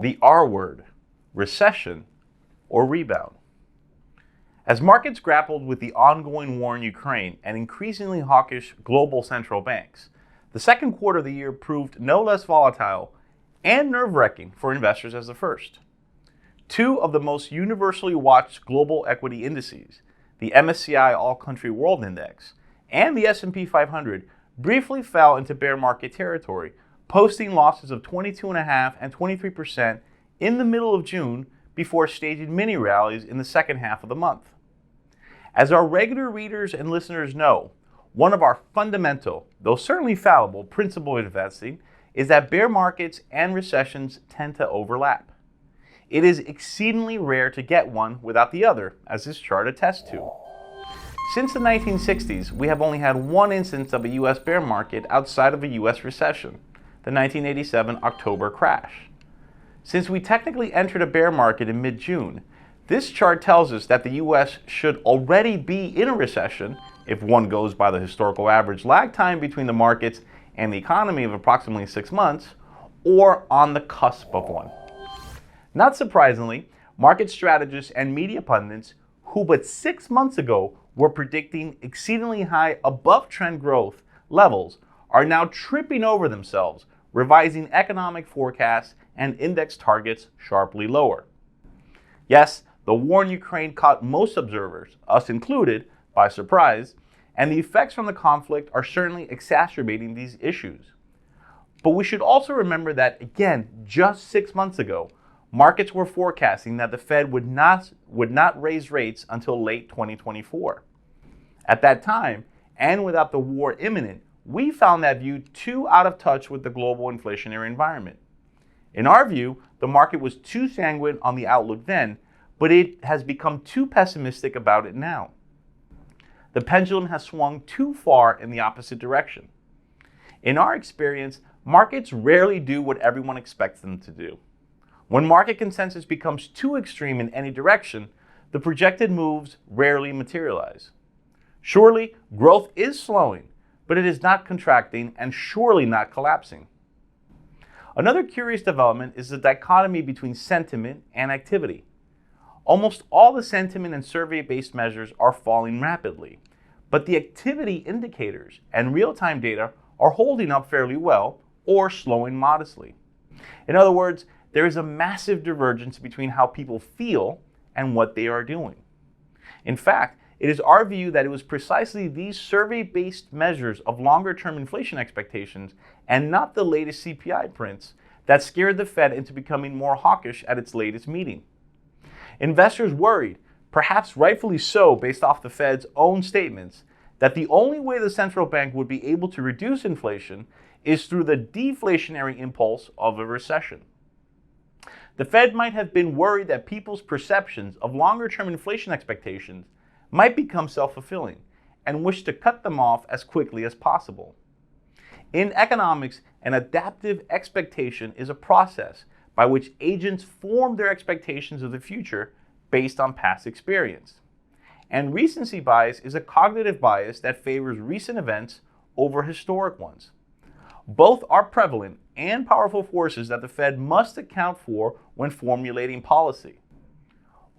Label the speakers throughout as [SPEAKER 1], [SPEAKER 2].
[SPEAKER 1] the R word, recession or rebound. As markets grappled with the ongoing war in Ukraine and increasingly hawkish global central banks, the second quarter of the year proved no less volatile and nerve-wracking for investors as the first. Two of the most universally watched global equity indices, the MSCI All-Country World Index and the S&P 500, briefly fell into bear market territory, posting losses of 22.5% and 23% in the middle of June before staging mini rallies in the second half of the month. As our regular readers and listeners know, one of our fundamental, though certainly fallible, principle of investing is that bear markets and recessions tend to overlap. It is exceedingly rare to get one without the other, as this chart attests to. Since the 1960s, we have only had one instance of a U.S. bear market outside of a U.S. recession, the 1987 October crash. Since we technically entered a bear market in mid-June, this chart tells us that the U.S. should already be in a recession if one goes by the historical average lag time between the markets and the economy of approximately 6 months, or on the cusp of one. Not surprisingly, market strategists and media pundits who but 6 months ago were predicting exceedingly high above-trend growth levels are now tripping over themselves, revising economic forecasts and index targets sharply lower. Yes, the war in Ukraine caught most observers, us included, by surprise, and the effects from the conflict are certainly exacerbating these issues. But we should also remember that, again, just 6 months ago, markets were forecasting that the Fed would not raise rates until late 2024. At that time, and without the war imminent, we found that view too out of touch with the global inflationary environment. In our view, the market was too sanguine on the outlook then, but it has become too pessimistic about it now. The pendulum has swung too far in the opposite direction. In our experience, markets rarely do what everyone expects them to do. When market consensus becomes too extreme in any direction, the projected moves rarely materialize. Surely, growth is slowing, but it is not contracting and surely not collapsing. Another curious development is the dichotomy between sentiment and activity. Almost all the sentiment and survey-based measures are falling rapidly, but the activity indicators and real-time data are holding up fairly well or slowing modestly. In other words, there is a massive divergence between how people feel and what they are doing. In fact, it is our view that it was precisely these survey-based measures of longer-term inflation expectations and not the latest CPI prints that scared the Fed into becoming more hawkish at its latest meeting. Investors worried, perhaps rightfully so based off the Fed's own statements, that the only way the central bank would be able to reduce inflation is through the deflationary impulse of a recession. The Fed might have been worried that people's perceptions of longer-term inflation expectations might become self-fulfilling and wished to cut them off as quickly as possible. In economics, an adaptive expectation is a process by which agents form their expectations of the future based on past experience. And recency bias is a cognitive bias that favors recent events over historic ones. Both are prevalent and powerful forces that the Fed must account for when formulating policy.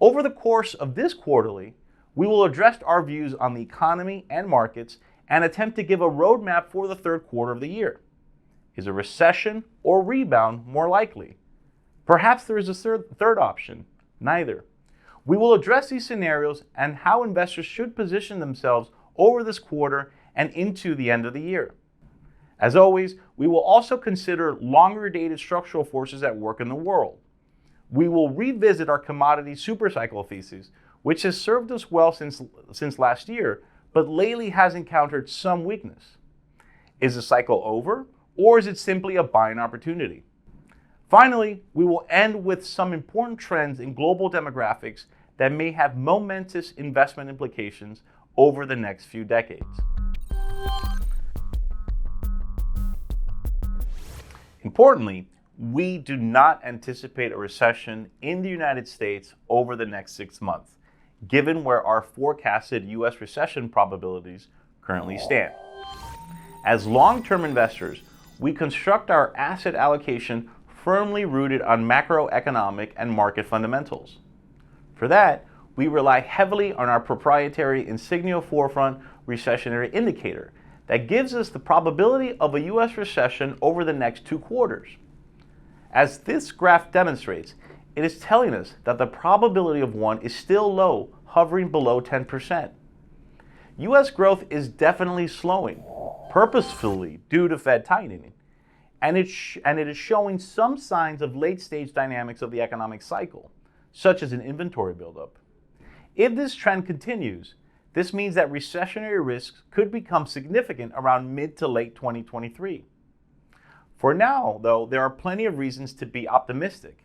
[SPEAKER 1] Over the course of this quarterly, we will address our views on the economy and markets and attempt to give a roadmap for the third quarter of the year. Is a recession or rebound more likely? Perhaps there is a third option, neither. We will address these scenarios and how investors should position themselves over this quarter and into the end of the year. As always, we will also consider longer-dated structural forces at work in the world. We will revisit our commodity supercycle thesis, which has served us well since last year, but lately has encountered some weakness. Is the cycle over, or is it simply a buying opportunity? Finally, we will end with some important trends in global demographics that may have momentous investment implications over the next few decades. Importantly, we do not anticipate a recession in the United States over the next 6 months, given where our forecasted U.S. recession probabilities currently stand. As long-term investors, we construct our asset allocation firmly rooted on macroeconomic and market fundamentals. For that, we rely heavily on our proprietary Insigneo forefront recessionary indicator that gives us the probability of a U.S. recession over the next 2 quarters. As this graph demonstrates, it is telling us that the probability of one is still low, hovering below 10%. U.S. growth is definitely slowing, purposefully due to Fed tightening, and it is showing some signs of late-stage dynamics of the economic cycle, such as an inventory buildup. If this trend continues, this means that recessionary risks could become significant around mid to late 2023. For now, though, there are plenty of reasons to be optimistic,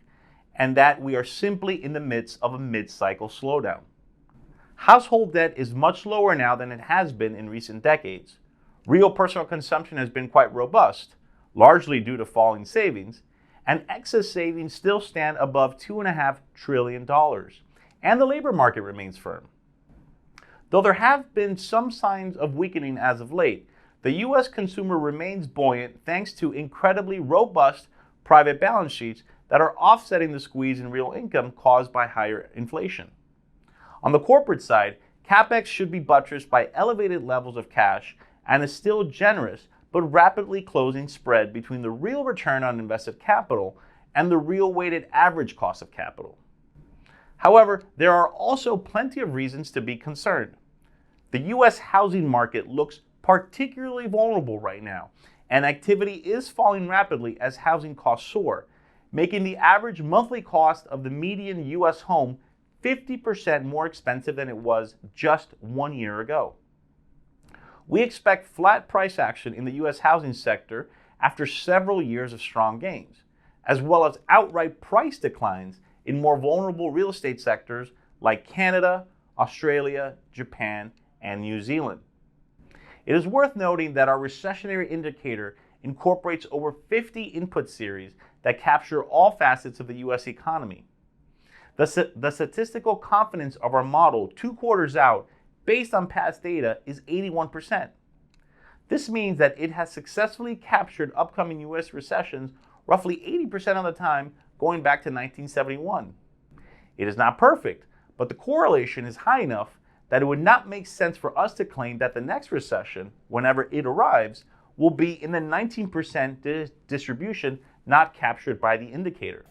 [SPEAKER 1] and that we are simply in the midst of a mid-cycle slowdown. Household debt is much lower now than it has been in recent decades. Real personal consumption has been quite robust, largely due to falling savings, and excess savings still stand above $2.5 trillion, and the labor market remains firm. Though there have been some signs of weakening as of late, the U.S. consumer remains buoyant thanks to incredibly robust private balance sheets that are offsetting the squeeze in real income caused by higher inflation. On the corporate side, CapEx should be buttressed by elevated levels of cash and a still generous but rapidly closing spread between the real return on invested capital and the real weighted average cost of capital. However, there are also plenty of reasons to be concerned. The U.S. housing market looks particularly vulnerable right now, and activity is falling rapidly as housing costs soar, making the average monthly cost of the median U.S. home 50% more expensive than it was just 1 year ago. We expect flat price action in the U.S. housing sector after several years of strong gains, as well as outright price declines in more vulnerable real estate sectors like Canada, Australia, Japan, and New Zealand. It is worth noting that our recessionary indicator incorporates over 50 input series that capture all facets of the U.S. economy. The statistical confidence of our model 2 quarters out based on past data is 81%. This means that it has successfully captured upcoming U.S. recessions roughly 80% of the time going back to 1971. It is not perfect, but the correlation is high enough that it would not make sense for us to claim that the next recession, whenever it arrives, will be in the 19% distribution not captured by the indicator.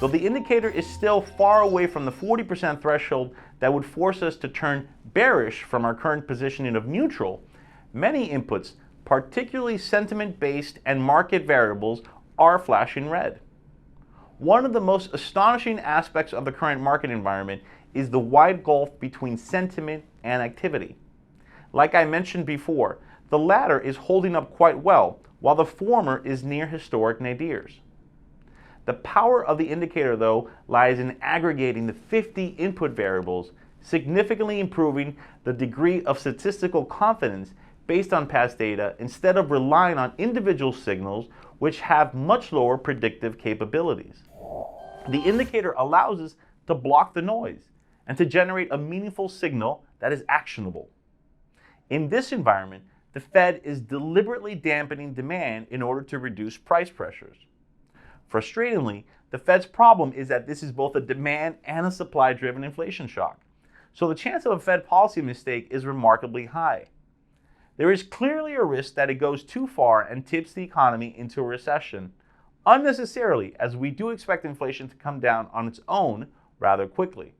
[SPEAKER 1] Though the indicator is still far away from the 40% threshold that would force us to turn bearish from our current positioning of neutral, many inputs, particularly sentiment-based and market variables, are flashing red. One of the most astonishing aspects of the current market environment is the wide gulf between sentiment and activity. Like I mentioned before, the latter is holding up quite well, while the former is near historic nadirs. The power of the indicator, though, lies in aggregating the 50 input variables, significantly improving the degree of statistical confidence based on past data instead of relying on individual signals which have much lower predictive capabilities. The indicator allows us to block the noise and to generate a meaningful signal that is actionable. In this environment, the Fed is deliberately dampening demand in order to reduce price pressures. Frustratingly, the Fed's problem is that this is both a demand and a supply-driven inflation shock, so the chance of a Fed policy mistake is remarkably high. There is clearly a risk that it goes too far and tips the economy into a recession, unnecessarily, as we do expect inflation to come down on its own rather quickly.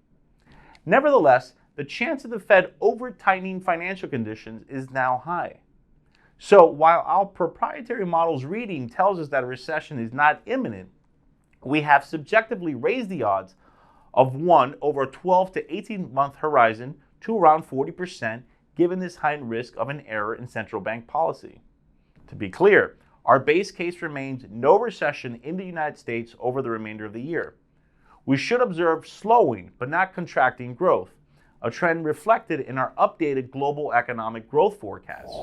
[SPEAKER 1] Nevertheless, the chance of the Fed over-tightening financial conditions is now high. So while our proprietary model's reading tells us that a recession is not imminent, we have subjectively raised the odds of one over a 12 to 18-month horizon to around 40%, given this heightened risk of an error in central bank policy. To be clear, our base case remains no recession in the United States over the remainder of the year. We should observe slowing but not contracting growth, a trend reflected in our updated global economic growth forecasts.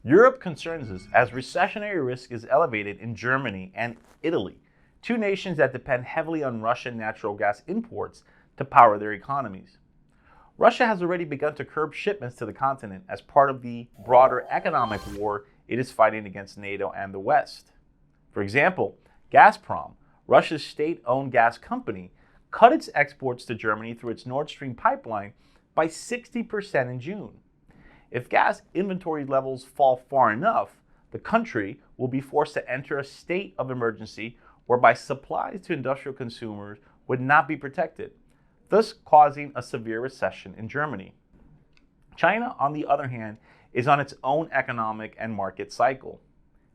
[SPEAKER 1] Europe concerns us as recessionary risk is elevated in Germany and Italy, 2 nations that depend heavily on Russian natural gas imports to power their economies. Russia has already begun to curb shipments to the continent as part of the broader economic war it is fighting against NATO and the West. For example, Gazprom, Russia's state-owned gas company, cut its exports to Germany through its Nord Stream pipeline by 60% in June. If gas inventory levels fall far enough, the country will be forced to enter a state of emergency whereby supplies to industrial consumers would not be protected, thus causing a severe recession in Germany. China, on the other hand, is on its own economic and market cycle.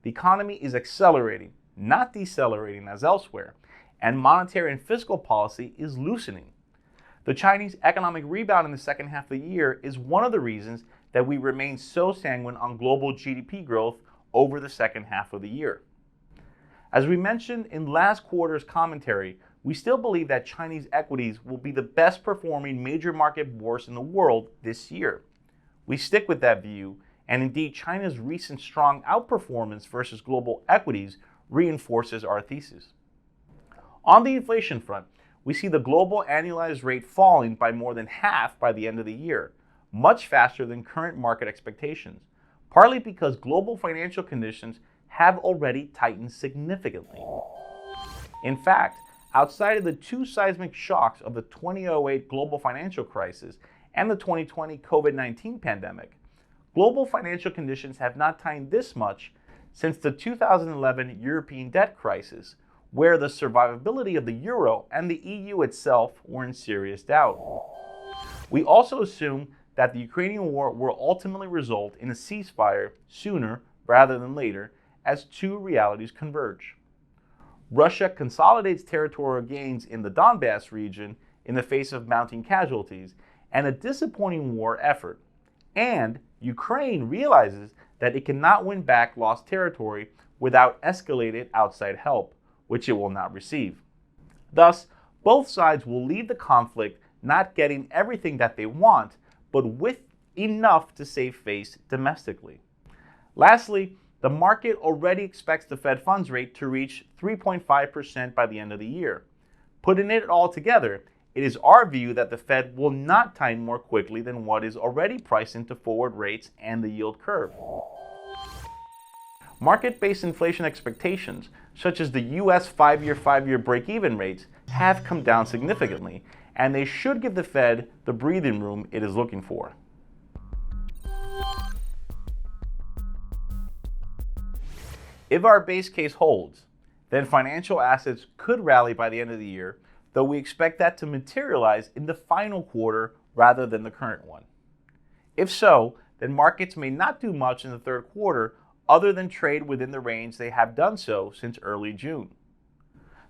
[SPEAKER 1] The economy is accelerating, not decelerating as elsewhere, and monetary and fiscal policy is loosening. The Chinese economic rebound in the second half of the year is one of the reasons that we remain so sanguine on global GDP growth over the second half of the year. As we mentioned in last quarter's commentary, we still believe that Chinese equities will be the best performing major market bourse in the world this year. We stick with that view, and indeed China's recent strong outperformance versus global equities reinforces our thesis. On the inflation front, we see the global annualized rate falling by more than half by the end of the year, much faster than current market expectations, partly because global financial conditions have already tightened significantly. In fact, outside of the two seismic shocks of the 2008 global financial crisis and the 2020 COVID-19 pandemic, global financial conditions have not tightened this much since the 2011 European debt crisis, where the survivability of the euro and the EU itself were in serious doubt. We also assume that the Ukrainian war will ultimately result in a ceasefire sooner rather than later, as two realities converge. Russia consolidates territorial gains in the Donbass region in the face of mounting casualties and a disappointing war effort, and Ukraine realizes that it cannot win back lost territory without escalated outside help, which it will not receive. Thus, both sides will leave the conflict not getting everything that they want, but with enough to save face domestically. Lastly, the market already expects the Fed funds rate to reach 3.5% by the end of the year. Putting it all together, it is our view that the Fed will not tighten more quickly than what is already priced into forward rates and the yield curve. Market-based inflation expectations, such as the US 5-year break-even rates, have come down significantly, and they should give the Fed the breathing room it is looking for. If our base case holds, then financial assets could rally by the end of the year, though we expect that to materialize in the final quarter rather than the current one. If so, then markets may not do much in the third quarter other than trade within the range they have done so since early June.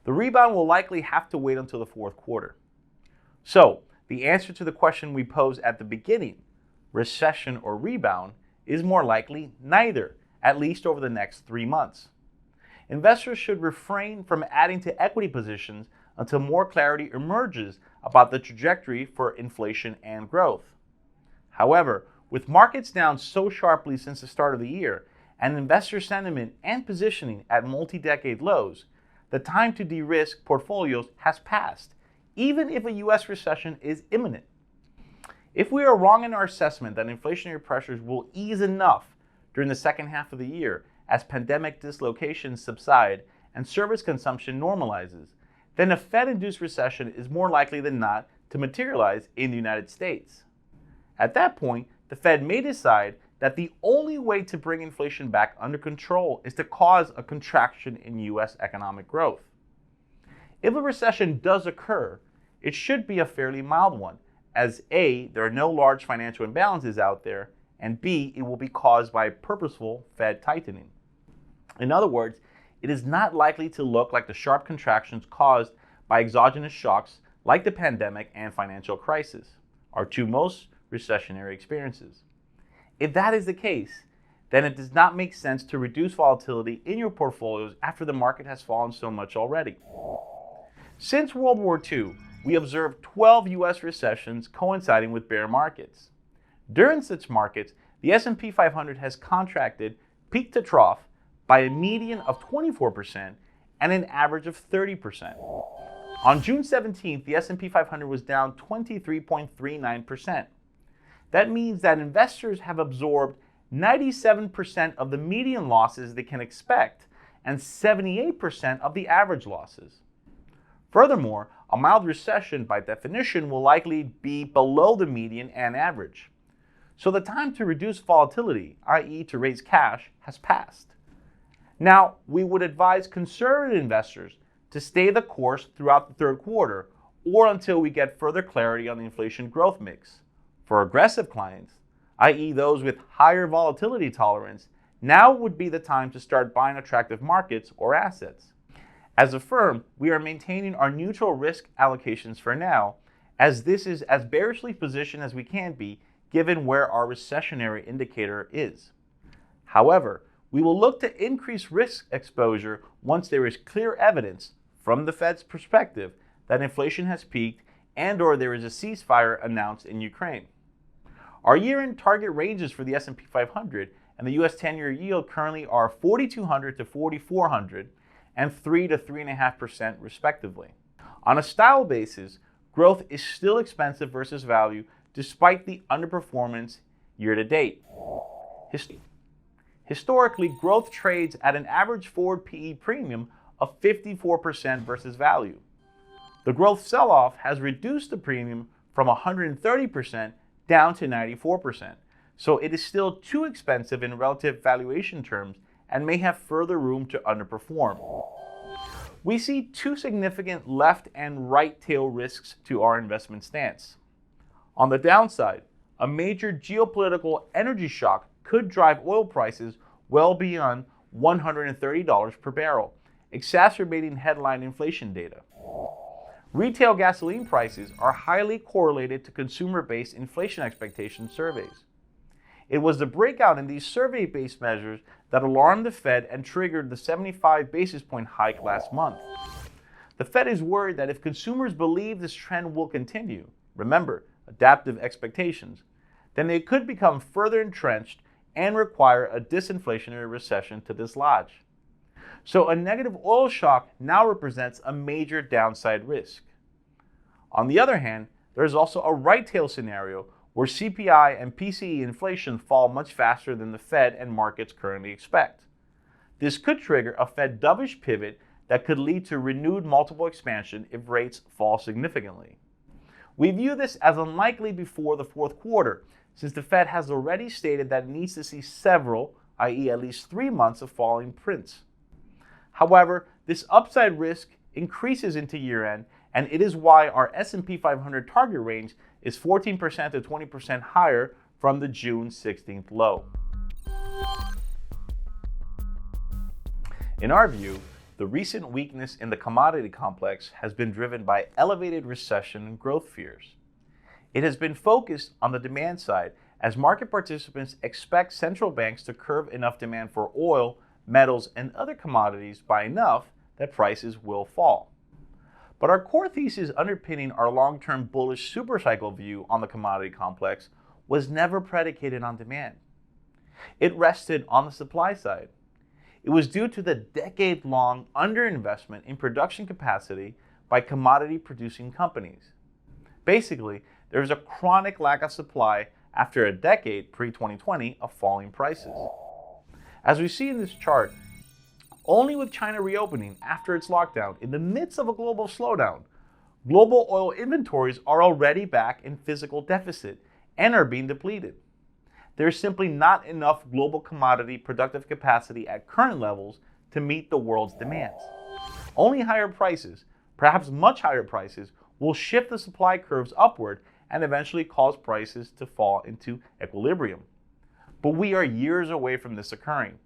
[SPEAKER 1] The rebound will likely have to wait until the fourth quarter. So, the answer to the question we posed at the beginning, recession or rebound, is more likely neither, at least over the next 3 months. Investors should refrain from adding to equity positions until more clarity emerges about the trajectory for inflation and growth. However, with markets down so sharply since the start of the year, and investor sentiment and positioning at multi-decade lows, the time to de-risk portfolios has passed, even if a US recession is imminent. If we are wrong in our assessment that inflationary pressures will ease enough during the second half of the year as pandemic dislocations subside and service consumption normalizes, then a Fed-induced recession is more likely than not to materialize in the United States. At that point, the Fed may decide that the only way to bring inflation back under control is to cause a contraction in US economic growth. If a recession does occur, it should be a fairly mild one, as A, there are no large financial imbalances out there, and B, it will be caused by purposeful Fed tightening. In other words, it is not likely to look like the sharp contractions caused by exogenous shocks like the pandemic and financial crisis, our two most recessionary experiences. If that is the case, then it does not make sense to reduce volatility in your portfolios after the market has fallen so much already. Since World War II, we observed 12 US recessions coinciding with bear markets. During such markets, the S&P 500 has contracted peak to trough by a median of 24% and an average of 30%. On June 17th, the S&P 500 was down 23.39%. That means that investors have absorbed 97% of the median losses they can expect and 78% of the average losses. Furthermore, a mild recession by definition will likely be below the median and average. So the time to reduce volatility, i.e. to raise cash, has passed. Now, we would advise conservative investors to stay the course throughout the third quarter or until we get further clarity on the inflation growth mix. For aggressive clients, i.e. those with higher volatility tolerance, now would be the time to start buying attractive markets or assets. As a firm, we are maintaining our neutral risk allocations for now, as this is as bearishly positioned as we can be given where our recessionary indicator is. However, we will look to increase risk exposure once there is clear evidence from the Fed's perspective that inflation has peaked and/or there is a ceasefire announced in Ukraine. Our year-end target ranges for the S&P 500 and the U.S. 10-year yield currently are 4,200 to 4,400 and 3 to 3.5% respectively. On a style basis, growth is still expensive versus value despite the underperformance year to date. Historically, growth trades at an average forward PE premium of 54% versus value. The growth sell-off has reduced the premium from 130% down to 94%, so it is still too expensive in relative valuation terms and may have further room to underperform. We see two significant left and right tail risks to our investment stance. On the downside, a major geopolitical energy shock could drive oil prices well beyond $130 per barrel, exacerbating headline inflation data. Retail gasoline prices are highly correlated to consumer-based inflation expectation surveys. It was the breakout in these survey-based measures that alarmed the Fed and triggered the 75 basis point hike last month. The Fed is worried that if consumers believe this trend will continue, remember, adaptive expectations, then they could become further entrenched and require a disinflationary recession to dislodge. So a negative oil shock now represents a major downside risk. On the other hand, there is also a right tail scenario where CPI and PCE inflation fall much faster than the Fed and markets currently expect. This could trigger a Fed dovish pivot that could lead to renewed multiple expansion if rates fall significantly. We view this as unlikely before the fourth quarter, since the Fed has already stated that it needs to see several, i.e. at least 3 months of falling prints. However, this upside risk increases into year-end, and it is why our S&P 500 target range is 14% to 20% higher from the June 16th low. In our view, the recent weakness in the commodity complex has been driven by elevated recession and growth fears. It has been focused on the demand side as market participants expect central banks to curb enough demand for oil, metals, and other commodities by enough that prices will fall. But our core thesis underpinning our long-term bullish supercycle view on the commodity complex was never predicated on demand. It rested on the supply side. It was due to the decade-long underinvestment in production capacity by commodity-producing companies. Basically, there is a chronic lack of supply after a decade pre-2020 of falling prices. As we see in this chart, only with China reopening after its lockdown in the midst of a global slowdown, global oil inventories are already back in physical deficit and are being depleted. There is simply not enough global commodity productive capacity at current levels to meet the world's demands. Only higher prices, perhaps much higher prices, will shift the supply curves upward and eventually cause prices to fall into equilibrium. But we are years away from this occurring,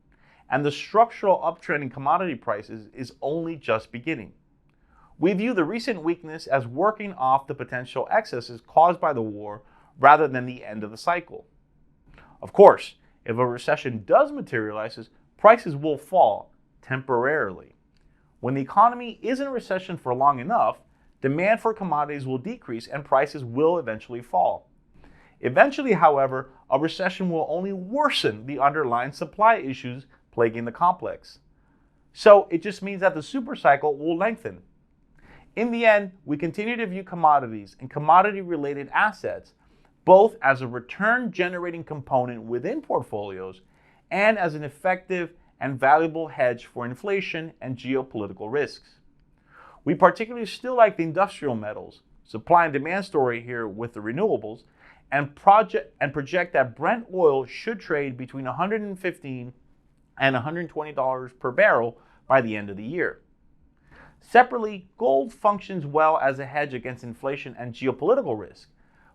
[SPEAKER 1] and the structural uptrend in commodity prices is only just beginning. We view the recent weakness as working off the potential excesses caused by the war rather than the end of the cycle. Of course, if a recession does materialize, prices will fall temporarily. When the economy is in a recession for long enough, demand for commodities will decrease and prices will eventually fall. Eventually, however, a recession will only worsen the underlying supply issues plaguing the complex. So it just means that the supercycle will lengthen. In the end, we continue to view commodities and commodity-related assets both as a return-generating component within portfolios and as an effective and valuable hedge for inflation and geopolitical risks. We particularly still like the industrial metals, supply and demand story here with the renewables, and project that Brent oil should trade between $115 and $120 per barrel by the end of the year. Separately, gold functions well as a hedge against inflation and geopolitical risk,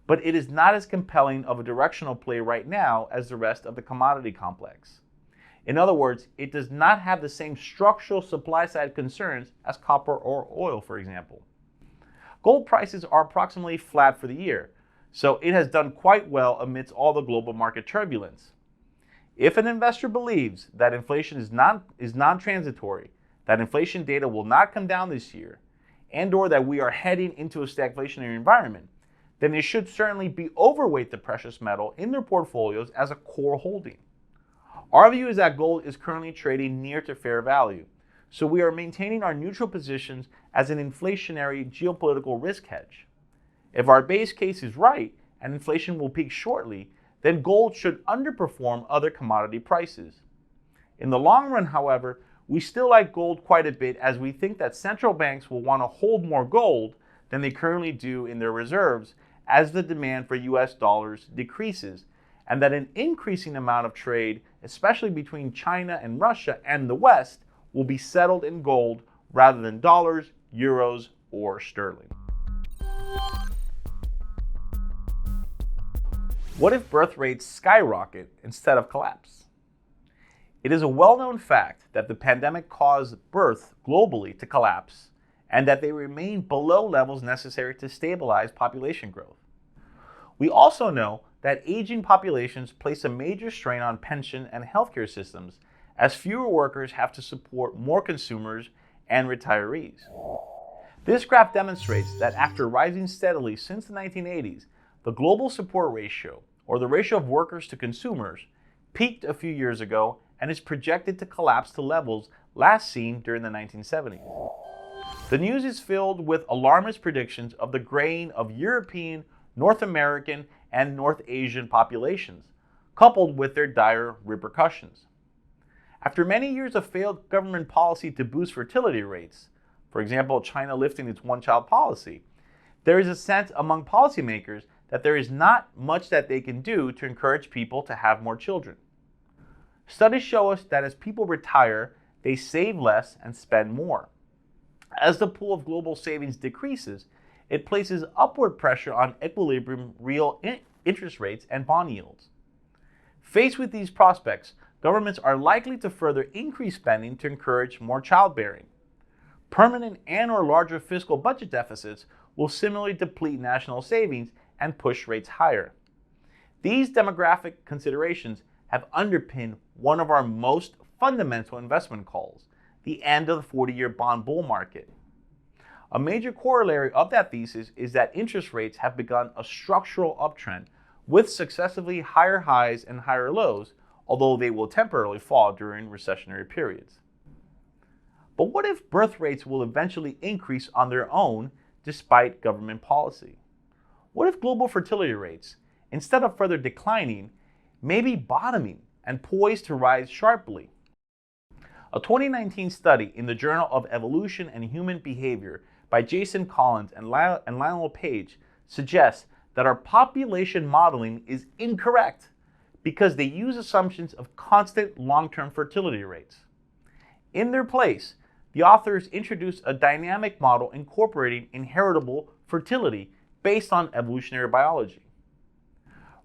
[SPEAKER 1] but it is not as compelling of a directional play right now as the rest of the commodity complex. In other words, it does not have the same structural supply-side concerns as copper or oil, for example. Gold prices are approximately flat for the year, so it has done quite well amidst all the global market turbulence. If an investor believes that inflation is non-transitory, that inflation data will not come down this year, and or that we are heading into a stagflationary environment, then they should certainly be overweight the precious metal in their portfolios as a core holding. Our view is that gold is currently trading near to fair value, so we are maintaining our neutral positions as an inflationary geopolitical risk hedge. If our base case is right and inflation will peak shortly, then gold should underperform other commodity prices. In the long run, however, we still like gold quite a bit as we think that central banks will want to hold more gold than they currently do in their reserves as the demand for US dollars decreases, and that an increasing amount of trade, especially between China and Russia and the West, will be settled in gold rather than dollars, euros, or sterling. What if birth rates skyrocket instead of collapse? It is a well-known fact that the pandemic caused birth globally to collapse and that they remain below levels necessary to stabilize population growth. We also know that aging populations place a major strain on pension and healthcare systems as fewer workers have to support more consumers and retirees. This graph demonstrates that after rising steadily since the 1980s, the global support ratio, or the ratio of workers to consumers, peaked a few years ago and is projected to collapse to levels last seen during the 1970s. The news is filled with alarmist predictions of the graying of European, North American, and North Asian populations, coupled with their dire repercussions. After many years of failed government policy to boost fertility rates, for example, China lifting its one-child policy, there is a sense among policymakers that there is not much that they can do to encourage people to have more children. Studies show us that as people retire, they save less and spend more. As the pool of global savings decreases, it places upward pressure on equilibrium real interest rates and bond yields. Faced with these prospects, governments are likely to further increase spending to encourage more childbearing. Permanent and or larger fiscal budget deficits will similarly deplete national savings and push rates higher. These demographic considerations have underpinned one of our most fundamental investment calls, the end of the 40-year bond bull market. A major corollary of that thesis is that interest rates have begun a structural uptrend with successively higher highs and higher lows, although they will temporarily fall during recessionary periods. But what if birth rates will eventually increase on their own despite government policy? What if global fertility rates, instead of further declining, may be bottoming and poised to rise sharply? A 2019 study in the Journal of Evolution and Human Behavior by Jason Collins and Lionel Page suggests that our population modeling is incorrect because they use assumptions of constant long-term fertility rates. In their place, the authors introduced a dynamic model incorporating inheritable fertility based on evolutionary biology.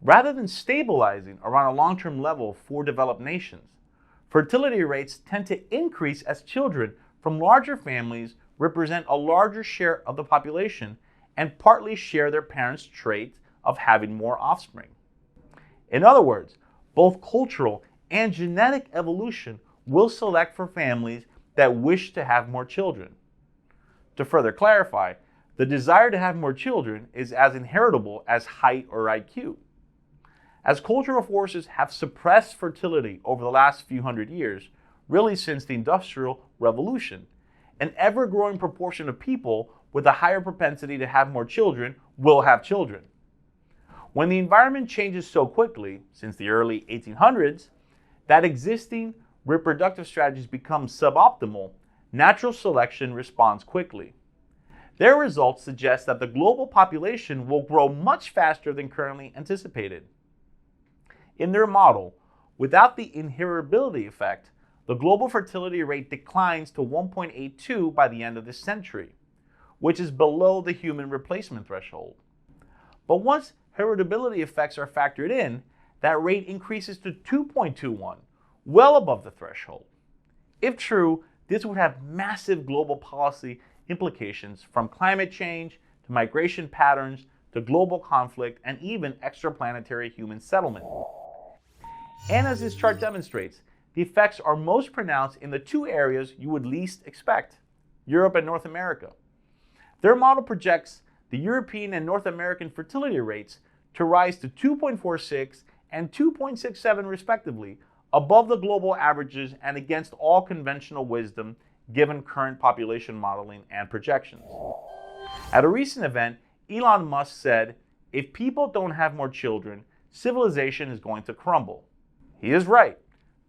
[SPEAKER 1] Rather than stabilizing around a long-term level for developed nations, fertility rates tend to increase as children from larger families represent a larger share of the population and partly share their parents' trait of having more offspring. In other words, both cultural and genetic evolution will select for families that wish to have more children. To further clarify, the desire to have more children is as inheritable as height or IQ. As cultural forces have suppressed fertility over the last few hundred years, really since the Industrial Revolution, an ever-growing proportion of people with a higher propensity to have more children will have children. When the environment changes so quickly, since the early 1800s, that existing reproductive strategies become suboptimal, natural selection responds quickly. Their results suggest that the global population will grow much faster than currently anticipated. In their model, without the inheritability effect, the global fertility rate declines to 1.82 by the end of this century, which is below the human replacement threshold. But once heritability effects are factored in, that rate increases to 2.21, well above the threshold. If true, this would have massive global policy implications, from climate change to migration patterns to global conflict and even extraplanetary human settlement. And as this chart demonstrates, the effects are most pronounced in the two areas you would least expect, Europe and North America. Their model projects the European and North American fertility rates to rise to 2.46 and 2.67 respectively, above the global averages and against all conventional wisdom given current population modeling and projections. At a recent event, Elon Musk said, "If people don't have more children, civilization is going to crumble." He is right.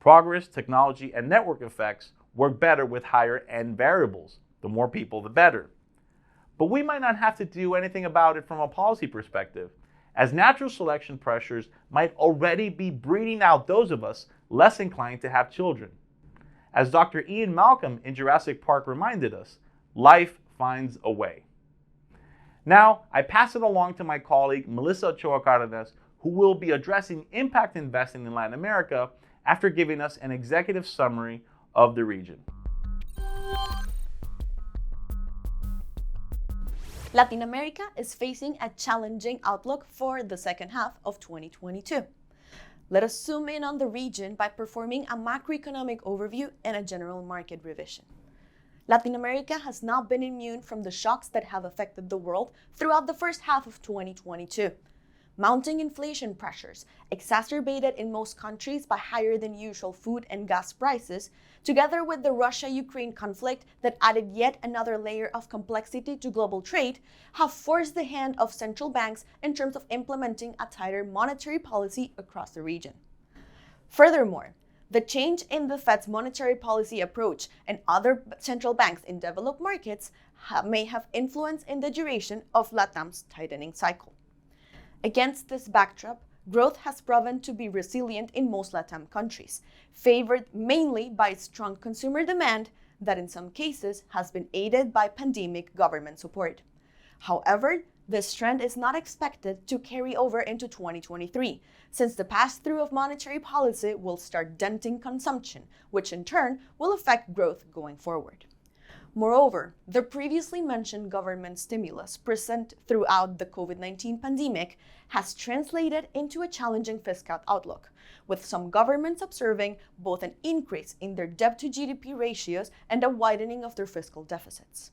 [SPEAKER 1] Progress, technology, and network effects work better with higher end variables. The more people, the better. But we might not have to do anything about it from a policy perspective, as natural selection pressures might already be breeding out those of us less inclined to have children. As Dr. Ian Malcolm in Jurassic Park reminded us, life finds a way. Now, I pass it along to my colleague Melissa Ochoa Cardenas, who will be addressing impact investing in Latin America after giving us an executive summary of the region.
[SPEAKER 2] Latin America is facing a challenging outlook for the second half of 2022. Let us zoom in on the region by performing a macroeconomic overview and a general market revision. Latin America has not been immune from the shocks that have affected the world throughout the first half of 2022. Mounting inflation pressures, exacerbated in most countries by higher than usual food and gas prices, together with the Russia-Ukraine conflict that added yet another layer of complexity to global trade, have forced the hand of central banks in terms of implementing a tighter monetary policy across the region. Furthermore, the change in the Fed's monetary policy approach and other central banks in developed markets may have influence in the duration of LATAM's tightening cycle. Against this backdrop, growth has proven to be resilient in most LATAM countries, favored mainly by strong consumer demand that in some cases has been aided by pandemic government support. However, this trend is not expected to carry over into 2023, since the pass-through of monetary policy will start denting consumption, which in turn will affect growth going forward. Moreover, the previously mentioned government stimulus present throughout the COVID-19 pandemic has translated into a challenging fiscal outlook, with some governments observing both an increase in their debt to GDP ratios and a widening of their fiscal deficits.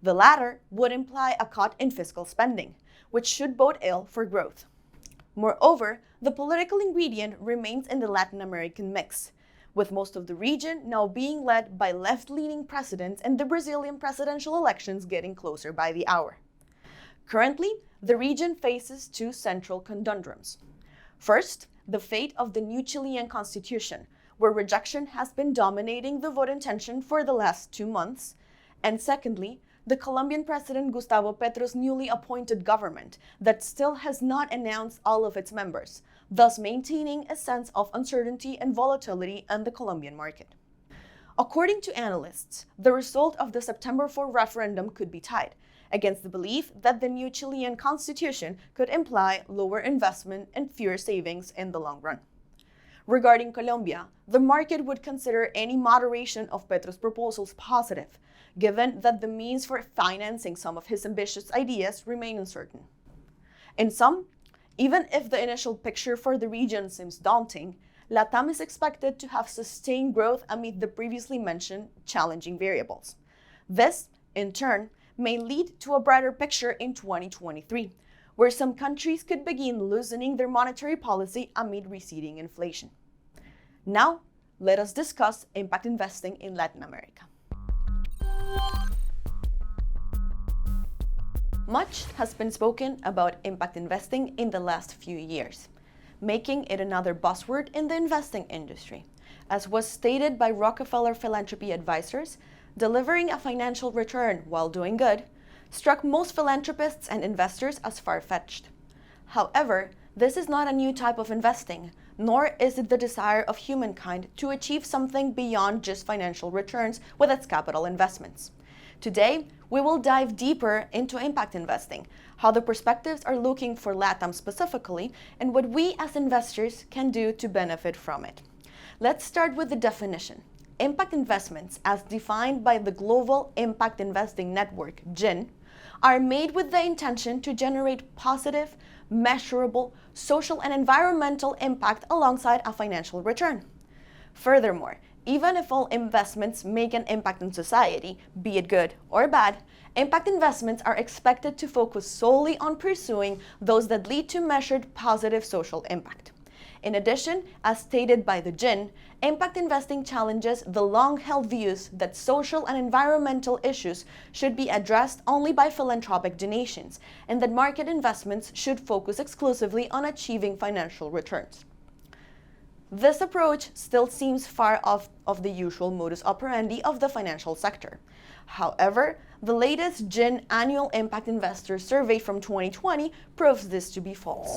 [SPEAKER 2] The latter would imply a cut in fiscal spending, which should bode ill for growth. Moreover, the political ingredient remains in the Latin American mix, with most of the region now being led by left-leaning presidents and the Brazilian presidential elections getting closer by the hour. Currently, the region faces two central conundrums. First, the fate of the new Chilean constitution, where rejection has been dominating the vote intention for the last 2 months. And secondly, the Colombian President Gustavo Petro's newly appointed government that still has not announced all of its members, thus maintaining a sense of uncertainty and volatility in the Colombian market. According to analysts, the result of the September 4 referendum could be tied, against the belief that the new Chilean constitution could imply lower investment and fewer savings in the long run. Regarding Colombia, the market would consider any moderation of Petro's proposals positive, given that the means for financing some of his ambitious ideas remain uncertain. In sum, even if the initial picture for the region seems daunting, LATAM is expected to have sustained growth amid the previously mentioned challenging variables. This, in turn, may lead to a brighter picture in 2023, where some countries could begin loosening their monetary policy amid receding inflation. Now, let us discuss impact investing in Latin America. Much has been spoken about impact investing in the last few years, making it another buzzword in the investing industry, As was stated by Rockefeller Philanthropy Advisors, delivering a financial return while doing good struck most philanthropists and investors as far-fetched. However, this is not a new type of investing, nor is it the desire of humankind to achieve something beyond just financial returns with its capital investments. Today, we will dive deeper into impact investing, how the perspectives are looking for LATAM specifically, and what we as investors can do to benefit from it. Let's start with the definition. Impact investments, as defined by the Global Impact Investing Network, GIN, are made with the intention to generate positive, measurable, social and environmental impact alongside a financial return. Furthermore, even if all investments make an impact on society, be it good or bad, impact investments are expected to focus solely on pursuing those that lead to measured positive social impact. In addition, as stated by the GIN, impact investing challenges the long-held views that social and environmental issues should be addressed only by philanthropic donations, and that market investments should focus exclusively on achieving financial returns. This approach still seems far off of the usual modus operandi of the financial sector. However, the latest GIN Annual Impact Investor Survey from 2020 proves this to be false.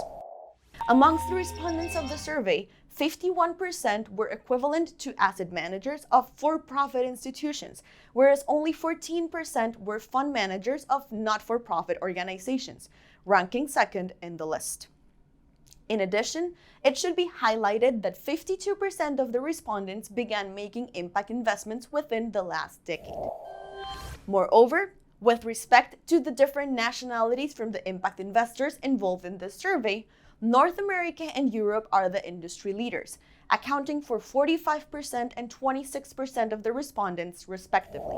[SPEAKER 2] Amongst the respondents of the survey, 51% were equivalent to asset managers of for-profit institutions, whereas only 14% were fund managers of not-for-profit organizations, ranking second in the list. In addition, it should be highlighted that 52% of the respondents began making impact investments within the last decade. Moreover, with respect to the different nationalities from the impact investors involved in this survey, North America and Europe are the industry leaders, accounting for 45% and 26% of the respondents, respectively.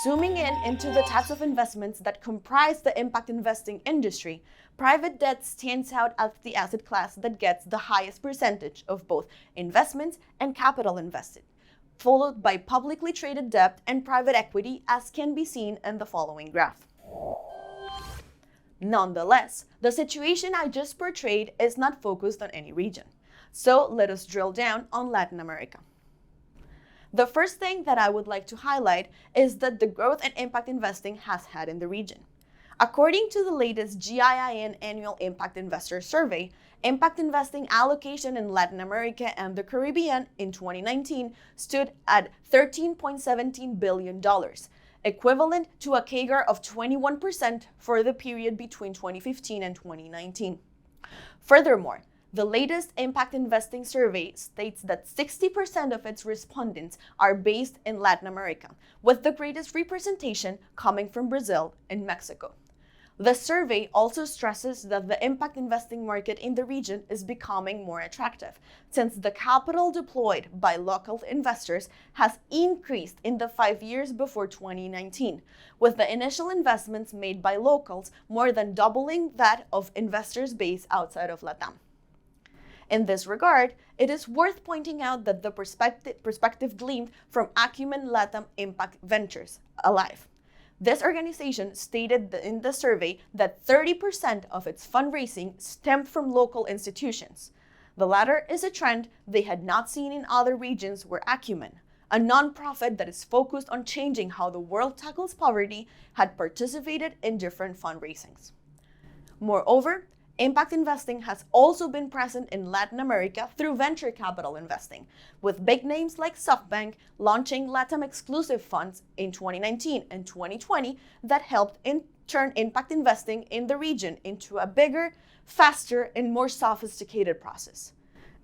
[SPEAKER 2] Zooming in into the types of investments that comprise the impact investing industry, private debt stands out as the asset class that gets the highest percentage of both investments and capital invested, followed by publicly traded debt and private equity, as can be seen in the following graph. Nonetheless, the situation I just portrayed is not focused on any region. So let us drill down on Latin America. The first thing that I would like to highlight is that the growth and impact investing has had in the region. According to the latest GIIN Annual Impact Investor Survey, impact investing allocation in Latin America and the Caribbean in 2019 stood at $13.17 billion, equivalent to a CAGR of 21% for the period between 2015 and 2019. Furthermore, the latest impact investing survey states that 60% of its respondents are based in Latin America, with the greatest representation coming from Brazil and Mexico. The survey also stresses that the impact investing market in the region is becoming more attractive, since the capital deployed by local investors has increased in the 5 years before 2019, with the initial investments made by locals more than doubling that of investors based outside of LATAM. In this regard, it is worth pointing out that the perspective gleaned from Acumen LATAM Impact Ventures, ALIVE. This organization stated in the survey that 30% of its fundraising stemmed from local institutions. The latter is a trend they had not seen in other regions where Acumen, a nonprofit that is focused on changing how the world tackles poverty, had participated in different fundraisings. Moreover, impact investing has also been present in Latin America through venture capital investing, with big names like SoftBank launching LATAM exclusive funds in 2019 and 2020 that helped turn impact investing in the region into a bigger, faster, and more sophisticated process.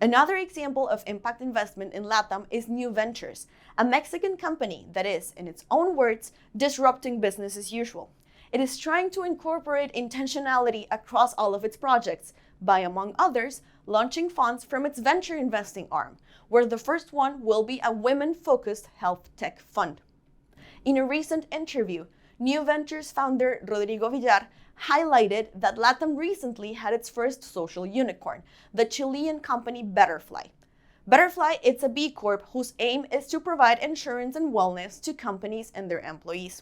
[SPEAKER 2] Another example of impact investment in LATAM is New Ventures, a Mexican company that is, in its own words, disrupting business as usual. It is trying to incorporate intentionality across all of its projects by, among others, launching funds from its venture investing arm, where the first one will be a women-focused health tech fund. In a recent interview, New Ventures founder Rodrigo Villar highlighted that LATAM recently had its first social unicorn, the Chilean company Betterfly. Betterfly is a B Corp whose aim is to provide insurance and wellness to companies and their employees.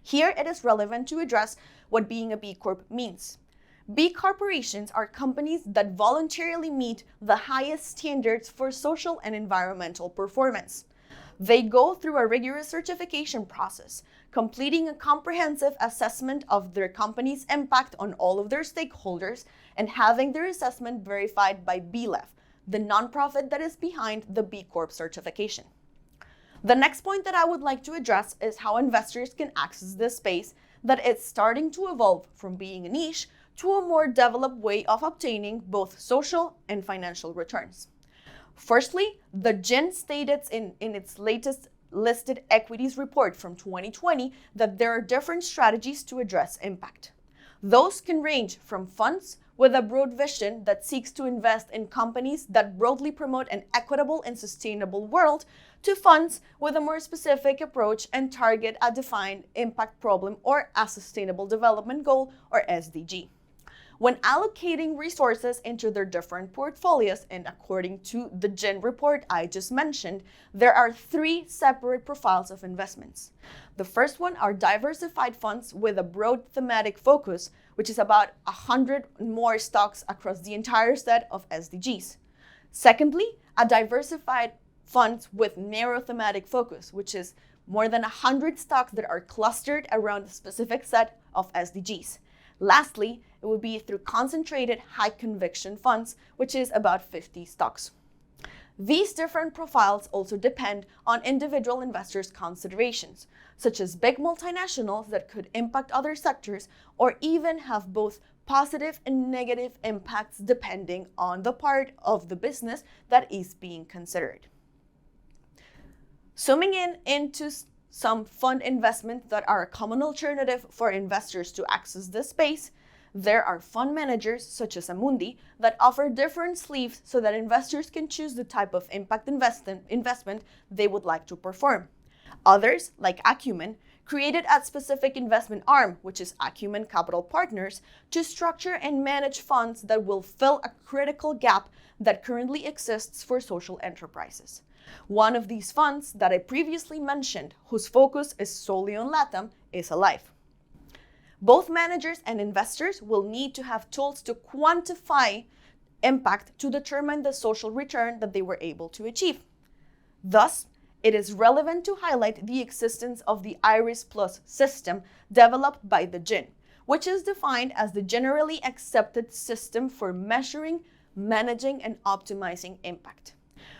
[SPEAKER 2] Here it is relevant to address what being a B Corp means. B corporations are companies that voluntarily meet the highest standards for social and environmental performance. They go through a rigorous certification process, completing a comprehensive assessment of their company's impact on all of their stakeholders and having their assessment verified by BLEF, the nonprofit that is behind the B Corp certification. The next point that I would like to address is how investors can access this space that is starting to evolve from being a niche to a more developed way of obtaining both social and financial returns. Firstly, the GIN stated in its latest listed equities report from 2020 that there are different strategies to address impact. Those can range from funds with a broad vision that seeks to invest in companies that broadly promote an equitable and sustainable world to funds with a more specific approach and target a defined impact problem or a sustainable development goal or SDG. When allocating resources into their different portfolios, and according to the GIN report I just mentioned, there are 3 separate profiles of investments. The first one are diversified funds with a broad thematic focus, which is about 100 more stocks across the entire set of SDGs. Secondly, a diversified funds with narrow thematic focus, which is more than 100 stocks that are clustered around a specific set of SDGs. Lastly, it would be through concentrated high conviction funds, which is about 50 stocks. These different profiles also depend on individual investors' considerations, such as big multinationals that could impact other sectors or even have both positive and negative impacts depending on the part of the business that is being considered. Zooming into some fund investments that are a common alternative for investors to access this space, there are fund managers such as Amundi that offer different sleeves so that investors can choose the type of impact investment they would like to perform. Others, like Acumen, created a specific investment arm, which is Acumen Capital Partners, to structure and manage funds that will fill a critical gap that currently exists for social enterprises. One of these funds that I previously mentioned, whose focus is solely on LATAM, is Alive. Both managers and investors will need to have tools to quantify impact to determine the social return that they were able to achieve. Thus, it is relevant to highlight the existence of the IRIS Plus system developed by the GIN, which is defined as the generally accepted system for measuring, managing, and optimizing impact.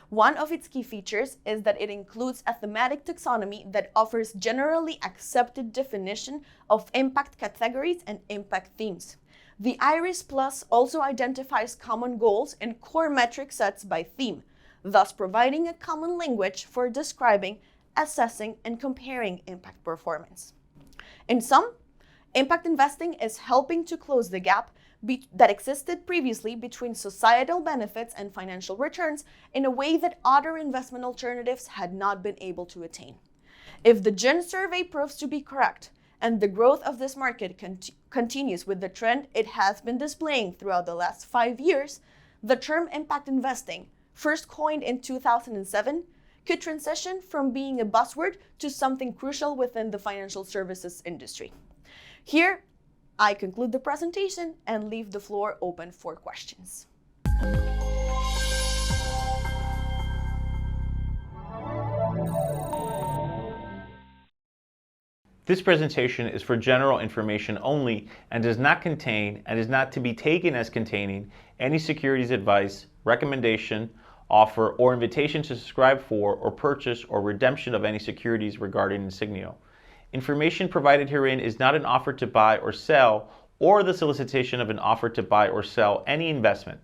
[SPEAKER 2] One of its key features is that it includes a thematic taxonomy that offers generally accepted definition of impact categories and impact themes. The IRIS Plus also identifies common goals and core metric sets by theme, thus providing a common language for describing, assessing, and comparing impact performance. In sum, impact investing is helping to close the gap that existed previously between societal benefits and financial returns in a way that other investment alternatives had not been able to attain. If the GIN survey proves to be correct and the growth of this market continues with the trend it has been displaying throughout the last 5 years, the term impact investing, first coined in 2007, could transition from being a buzzword to something crucial within the financial services industry. Here, I conclude the presentation and leave the floor open for questions.
[SPEAKER 1] This presentation is for general information only and does not contain and is not to be taken as containing any securities advice, recommendation, offer, or invitation to subscribe for or purchase or redemption of any securities regarding Insigneo. Information provided herein is not an offer to buy or sell or the solicitation of an offer to buy or sell any investment.